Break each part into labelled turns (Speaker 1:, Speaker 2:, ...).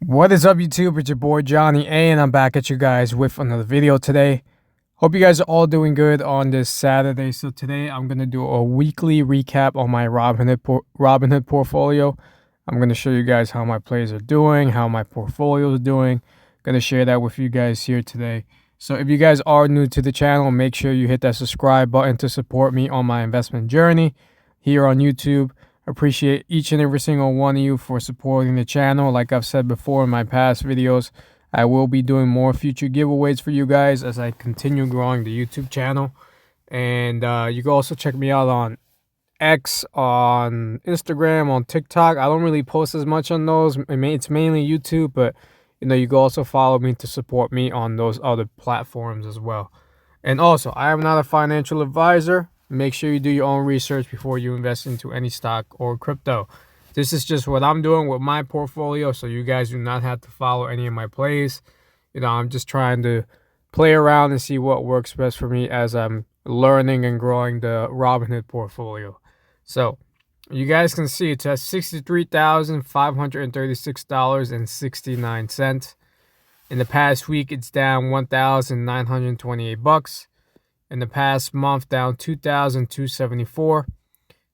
Speaker 1: What is up, YouTube? It's your boy Johnny A, and I'm back at you guys with another video today. Hope you guys are all doing good on this Saturday. So today I'm gonna do a weekly recap on my Robinhood portfolio. I'm gonna show you guys how my plays are doing, how my portfolio is doing. Gonna share that with you guys here today. So if you guys are new to the channel, make sure you hit that subscribe button to support me on my investment journey here on YouTube. Appreciate each and every single one of you for supporting the channel. Like I've said before in my past videos, I will be doing more future giveaways for you guys as I continue growing the YouTube channel. And you can also check me out on X, on Instagram, on TikTok. I don't really post as much on those. It's mainly YouTube, but you can also follow me to support me on those other platforms as well. And also, I am not a financial advisor. Make sure you do your own research before you invest into any stock or crypto. This is just what I'm doing with my portfolio, so you guys do not have to follow any of my plays. I'm just trying to play around and see what works best for me as I'm learning and growing the Robinhood portfolio. So you guys can see it's at $63,536.69. In the past week, it's down $1,928. In the past month, down $2,274.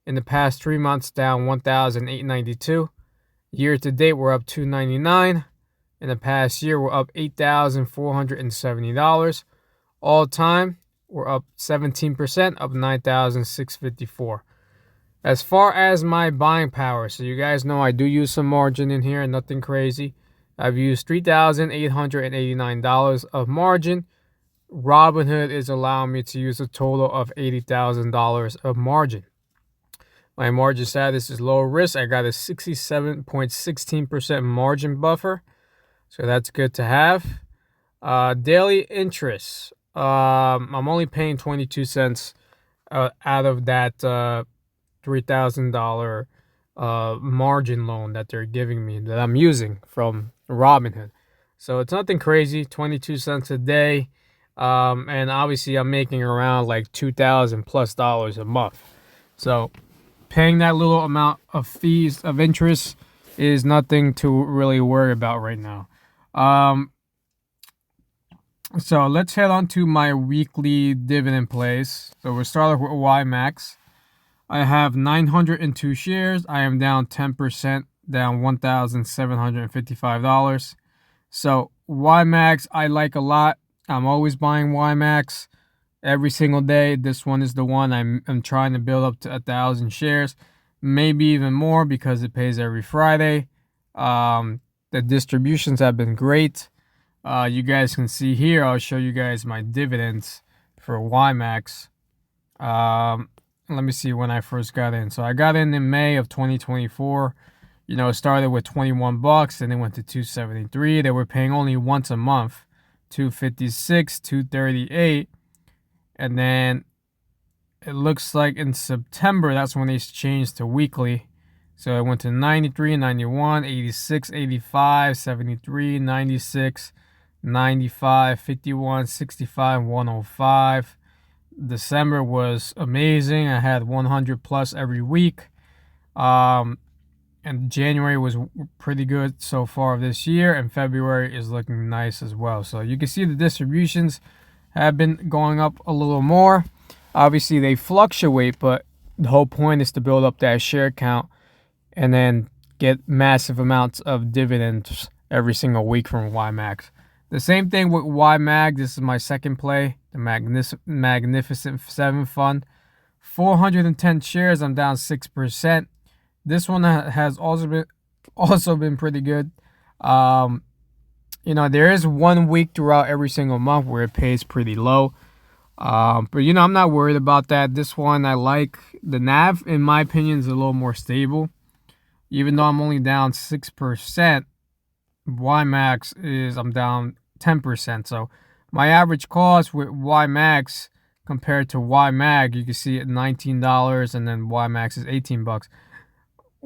Speaker 1: In the past 3 months, down $1,892. Year to date, we're up $299. In the past year, we're up $8,470. All time, we're up 17%, up $9,654. As far as my buying power, so you guys know I do use some margin in here, nothing crazy. I've used $3,889 of margin. Robinhood is allowing me to use a total of $80,000 of margin. My margin status is low risk. I got a 67.16% margin buffer, so that's good to have. Daily interest. I'm only paying 22 cents out of that $3,000 margin loan that they're giving me, that I'm using from Robinhood. So it's nothing crazy, 22 cents a day. And obviously I'm making around like $2,000+ a month. So paying that little amount of fees of interest is nothing to really worry about right now. So let's head on to my weekly dividend plays. So we're starting with YMAX. I have 902 shares. I am down 10%, down $1,755. So YMAX I like a lot. I'm always buying YMAX every single day. This one is the one I'm trying to build up to 1,000 shares, maybe even more because it pays every Friday. The distributions have been great. You guys can see here. I'll show you guys my dividends for YMAX. Let me see when I first got in. So I got in May of 2024. It started with $21 and it went to $273. They were paying only once a month. $256, $238, and then it looks like in September that's when they changed to weekly. So it went to 93, 91, 86, 85, 73, 96, 95, 51, 65, 105. December was amazing. I had 100+ every week. And January was pretty good so far this year, and February is looking nice as well. So you can see the distributions have been going up a little more. Obviously, they fluctuate, but the whole point is to build up that share count and then get massive amounts of dividends every single week from YMAX. The same thing with YMAG. This is my second play, the Magnificent 7 Fund. 410 shares, I'm down 6%. This one has also been pretty good. There is 1 week throughout every single month where it pays pretty low. But I'm not worried about that. This one I like. The NAV, in my opinion, is a little more stable. Even though I'm only down 6%, YMAX I'm down 10%. So my average cost with YMAX compared to YMAG, you can see at $19, and then YMAX is $18.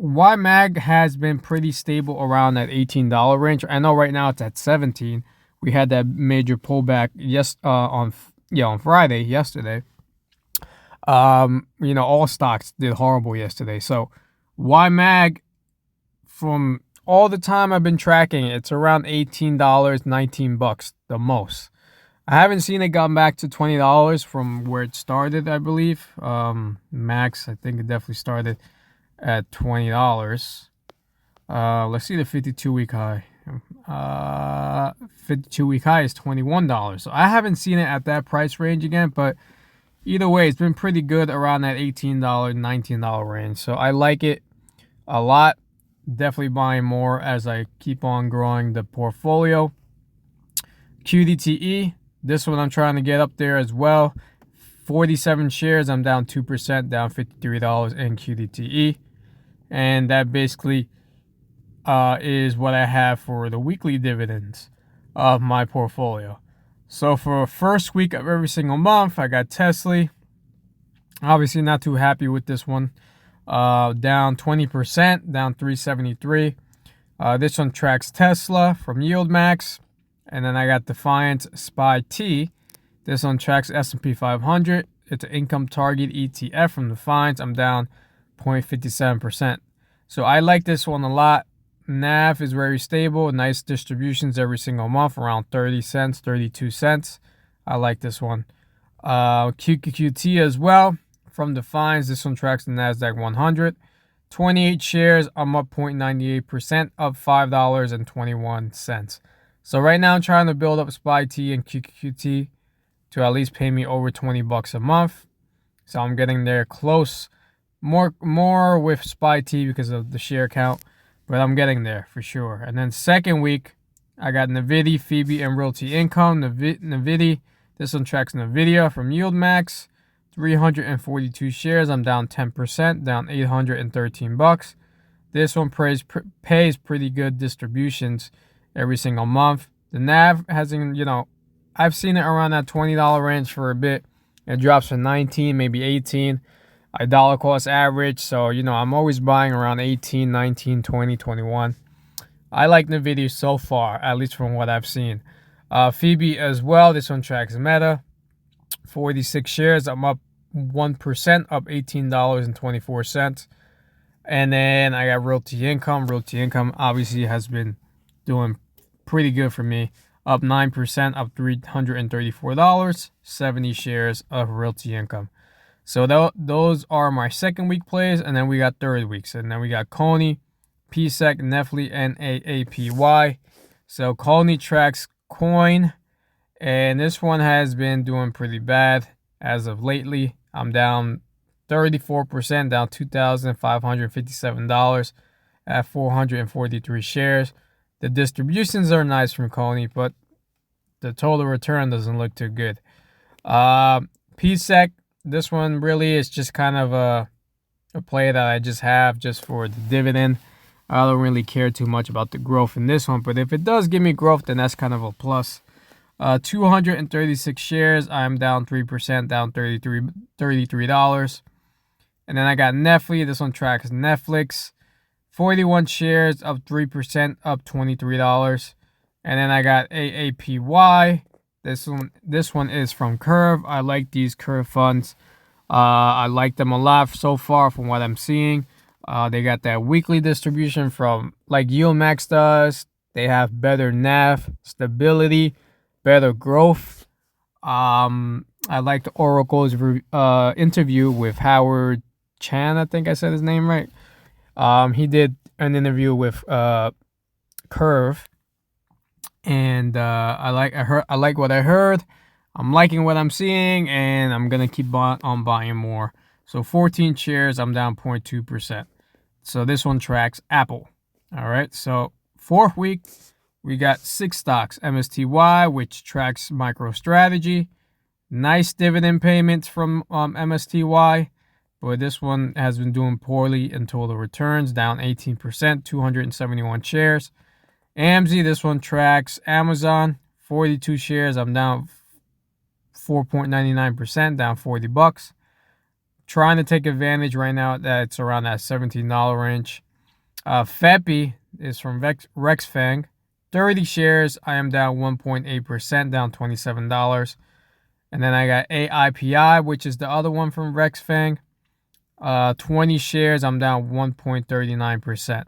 Speaker 1: YMAG has been pretty stable around that $18 range. I know right now it's at $17. We had that major pullback on Friday, yesterday. All stocks did horrible yesterday. So YMAG, from all the time I've been tracking it, it's around $18, $19 the most. I haven't seen it gone back to $20 from where it started, I believe. Max, I think it definitely started at $20. Let's see the 52-week high. 52-week high is $21. So I haven't seen it at that price range again, but either way, it's been pretty good around that $18, $19 range. So I like it a lot. Definitely buying more as I keep on growing the portfolio. QDTE, this one I'm trying to get up there as well. 47 shares, I'm down 2%, down $53 in QDTE. And that basically is what I have for the weekly dividends of my portfolio. So for first week of every single month, I got Tesla. Obviously not too happy with this one. Down 20%, down 373. This one tracks Tesla from YieldMax. And then I got Defiant SPY T. This one tracks S&P 500. It's an income target ETF from Defiant. I'm down 0.57%. So I like this one a lot. NAV is very stable. Nice distributions every single month, around 30 cents, 32 cents. I like this one. QQQT as well from Defiant. This one tracks the NASDAQ 100. 28 shares. I'm up 0.98%, up $5.21. So right now I'm trying to build up SPY T and QQQT to at least pay me over $20 a month. So I'm getting there close. More with SPY T because of the share count. But I'm getting there for sure. And then second week, I got Nvidia, Phoebe, and Realty Income. Nvidia, this one tracks Nvidia from YieldMax. 342 shares. I'm down 10%, down $813. This one pays pretty good distributions every single month. The NAV hasn't, I've seen it around that $20 range for a bit. It drops to 19, maybe 18. I dollar cost average, so I'm always buying around 18, 19, 20, 21. I like Nvidia so far, at least from what I've seen. Phoebe as well. This one tracks Meta. 46 shares. I'm up 1%, up $18.24. And then I got Realty Income. Realty Income obviously has been doing pretty good for me. Up 9%, up $334. 70 shares of Realty Income. So those are my second week plays, and then we got third weeks. And then we got Coney, PSEC, Nefli, and AAPY. So Coney tracks Coin, and this one has been doing pretty bad as of lately. I'm down 34%, down $2,557 at 443 shares. The distributions are nice from Coney, but the total return doesn't look too good. PSEC. This one really is just kind of a play that I just have just for the dividend. I don't really care too much about the growth in this one, but if it does give me growth, then that's kind of a plus. 236 shares. I'm down 3%, down $33. And then I got Netflix. This one tracks Netflix. 41 shares, up 3%, up $23. And then I got AAPY. This one is from Curve. I like these Curve funds. I like them a lot so far from what I'm seeing. They got that weekly distribution from like YieldMax does. They have better NAV stability, better growth. I like the Oracle's interview with Howard Chan. I think I said his name right. He did an interview with Curve. And I like what I heard. I'm liking what I'm seeing, and I'm gonna keep on buying more. So 14 shares, I'm down 0.2%. So this one tracks Apple. All right. So fourth week, we got 6 stocks. MSTY, which tracks MicroStrategy. Nice dividend payments from MSTY, but this one has been doing poorly in total returns, down 18%, 271 shares. AMZ, this one tracks Amazon, 42 shares. I'm down 4.99%, down $40. Trying to take advantage right now that it's around that $17 range. FEPI is from Rexfang, 30 shares. I am down 1.8%, down $27. And then I got AIPI, which is the other one from Rexfang. 20 shares. I'm down 1.39%.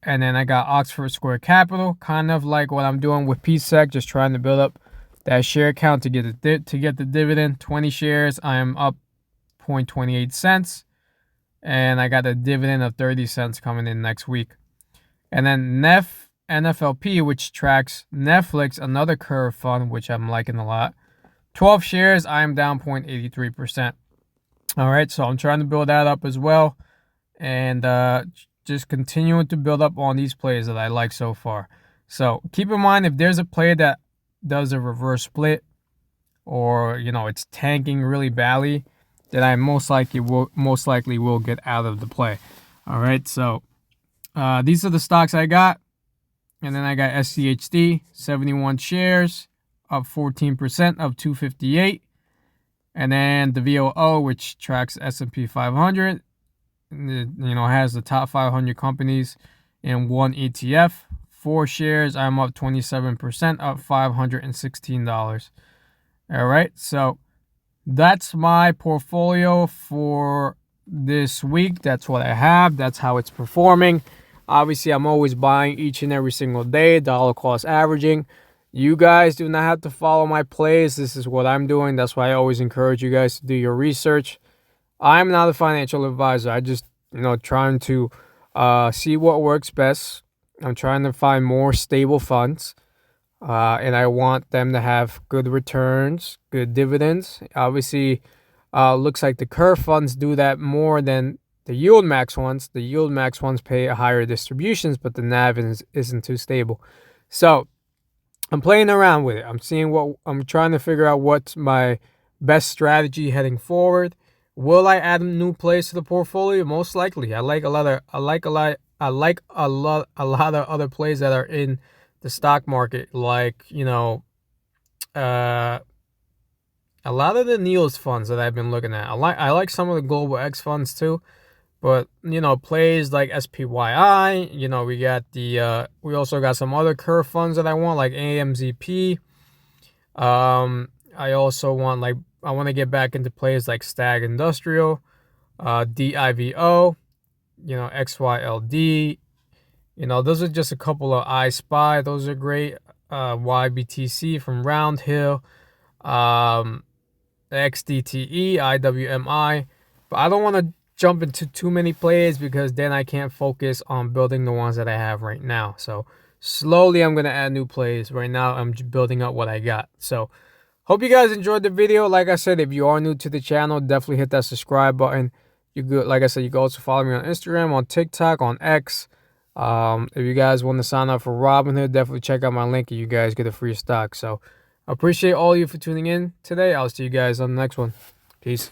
Speaker 1: And then I got Oxford Square Capital, kind of like what I'm doing with PSEC, just trying to build up that share count to get the dividend. 20 shares, I am up 0.28 cents. And I got a dividend of 30 cents coming in next week. And then NFLP, which tracks Netflix, another curve fund, which I'm liking a lot. 12 shares, I am down 0.83%. All right, so I'm trying to build that up as well. And just continuing to build up on these plays that I like so far. So keep in mind, if there's a play that does a reverse split, or it's tanking really badly, then I most likely will get out of the play. All right, so these are the stocks I got. And then I got SCHD, 71 shares, up 14%, up 258. And then the VOO, which tracks S&P 500, has the top 500 companies in one ETF. 4 shares, I'm up 27%, up $516. All right, so that's my portfolio for this week. That's what I have. That's how it's performing. Obviously, I'm always buying each and every single day, dollar cost averaging. You guys do not have to follow my plays. This is what I'm doing. That's why I always encourage you guys to do your research. I'm not a financial advisor. I just, trying to see what works best. I'm trying to find more stable funds. And I want them to have good returns, good dividends. Obviously, looks like the curve funds do that more than the yield max ones. The yield max ones pay higher distributions, but the NAV isn't too stable. So I'm playing around with it. I'm trying to figure out what's my best strategy heading forward. Will I add new plays to the portfolio? Most likely. I like a lot of other plays that are in the stock market, like a lot of the Niels funds that I've been looking at. I like some of the Global X funds too, but plays like SPYI. We also got some other curve funds that I want, like AMZP. I also want I want to get back into plays like Stag Industrial, DIVO, XYLD. Those are just a couple of I Spy. Those are great. YBTC from Roundhill, XDTE, IWMI. But I don't want to jump into too many plays because then I can't focus on building the ones that I have right now. So slowly I'm going to add new plays. Right now I'm building up what I got. So hope you guys enjoyed the video. Like I said, if you are new to the channel, definitely hit that subscribe button. Like I said, you can also follow me on Instagram, on TikTok, on X. If you guys want to sign up for Robinhood, definitely check out my link and you guys get a free stock. So I appreciate all of you for tuning in today. I'll see you guys on the next one. Peace.